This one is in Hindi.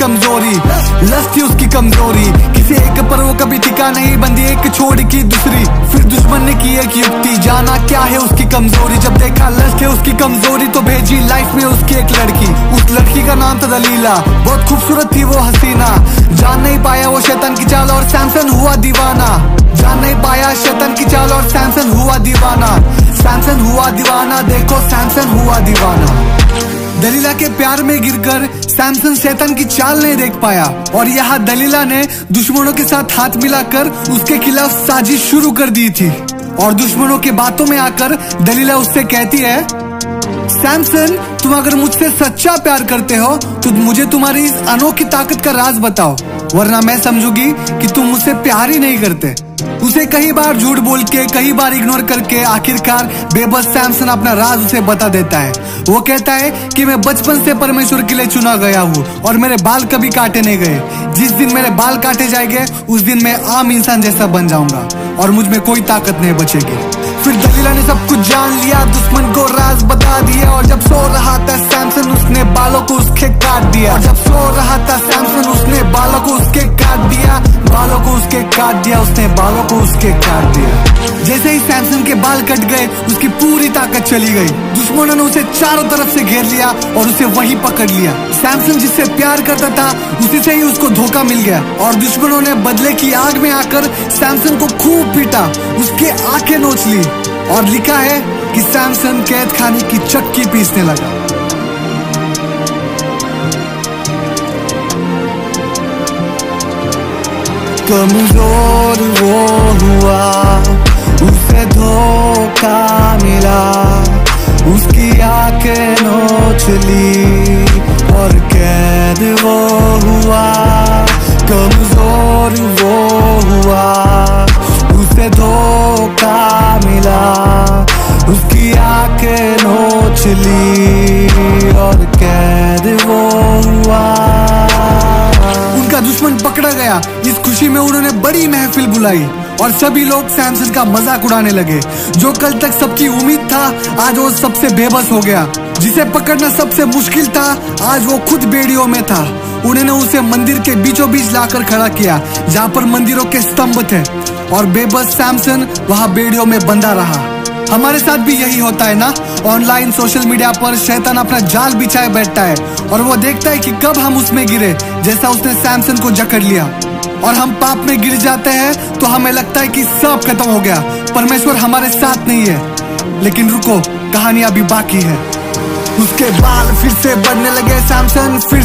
कमजोरी, लस्ट थी उसकी कमजोरी। किसी एक पर वो कभी टिका नहीं, बंदी एक छोड़ की दूसरी। फिर दुश्मन ने की एक युक्ति, जाना क्या है उसकी कमजोरी। जब देखा लस्ट है उसकी कमजोरी तो भेजी लाइफ में उसकी एक लड़की। उस लड़की का नाम था दलीला, बहुत खूबसूरत थी वो हसीना। जान नहीं पाया वो शैतान की चाल और सैमसन हुआ दीवाना। जान नहीं पाया शैतान की चाल और सैमसन हुआ दीवाना। सैमसन हुआ दीवाना, देखो सैमसन हुआ दीवाना। दलीला के प्यार में गिरकर सैमसन शैतान की चाल नहीं देख पाया और यहाँ दलीला ने दुश्मनों के साथ हाथ मिलाकर उसके खिलाफ साजिश शुरू कर दी थी। और दुश्मनों के बातों में आकर दलीला उससे कहती है, सैमसन तुम अगर मुझसे सच्चा प्यार करते हो तो मुझे तुम्हारी इस अनोखी ताकत का राज बताओ, वरना मैं समझूंगी कि तुम मुझसे प्यार ही नहीं करते। उसे कई बार झूठ बोल के, कई बार इग्नोर करके आखिरकार बेबस सैमसन अपना राज उसे बता देता है। वो कहता है कि मैं बचपन से परमेश्वर के लिए चुना गया हूँ और मेरे बाल कभी काटे नहीं गए। जिस दिन मेरे बाल काटे जाएंगे उस दिन मैं आम इंसान जैसा बन जाऊंगा और मुझ में कोई ताकत नहीं बचेगी। फिर दलीला ने सब कुछ जान लिया, दुश्मन को राज बता दिया और जब सो रहा था सैमसन उसने बालों को उसके काट दिया। और जब सो रहा था सैमसन उसने बालों को उसके काट दिया। बालों को उसके काट दिया, उसने बालों को उसके काट दिया। जैसे ही सैमसन के बाल कट गए उसकी पूरी ताकत चली गई। दुश्मनों ने उसे चारों तरफ से घेर लिया और उसे वहीं पकड़ लिया। सैमसन जिससे प्यार करता था उसी से ही उसको धोखा मिल गया और दुश्मनों ने बदले की आग में आकर सैमसन को खूब पीटा, उसके आंखें नोच ली और लिखा है कि सैमसन कैद खाने की चक्की पीसने लगा। कमजोर वो हुआ, उसे धोखा मिला, उसकी आंखें नोच ली और कैद वो हुआ। कमजोर वो हुआ, उसे धोखा मिला, उसकी आंखें नोच ली और कैद वो हुआ। उनका दुश्मन पकड़ा गया। इस खुशी में उन्होंने बड़ी महफिल बुलाई और सभी लोग सैमसन का मजाक उड़ाने लगे। जो कल तक सबकी उम्मीद था आज वो सबसे बेबस हो गया। जिसे पकड़ना सबसे मुश्किल था आज वो खुद बेड़ियों में था। उन्होंने उसे मंदिर के बीचों बीच लाकर खड़ा किया जहाँ पर मंदिरों के स्तंभ थे और बेबस सैमसन वहाँ बेड़ियों में बंधा रहा। हमारे साथ भी यही होता है ना। ऑनलाइन सोशल मीडिया पर शैतान अपना जाल बिछाए बैठता है और वो देखता है कि कब हम उसमें गिरे, जैसा उसने सैमसन को जकड़ लिया। और हम पाप में गिर जाते हैं तो हमें लगता है कि सब खत्म हो गया, परमेश्वर हमारे साथ नहीं है। लेकिन रुको, कहानी अभी बाकी है। उसके बाल फिर से बढ़ने लगे, सैमसन फिर से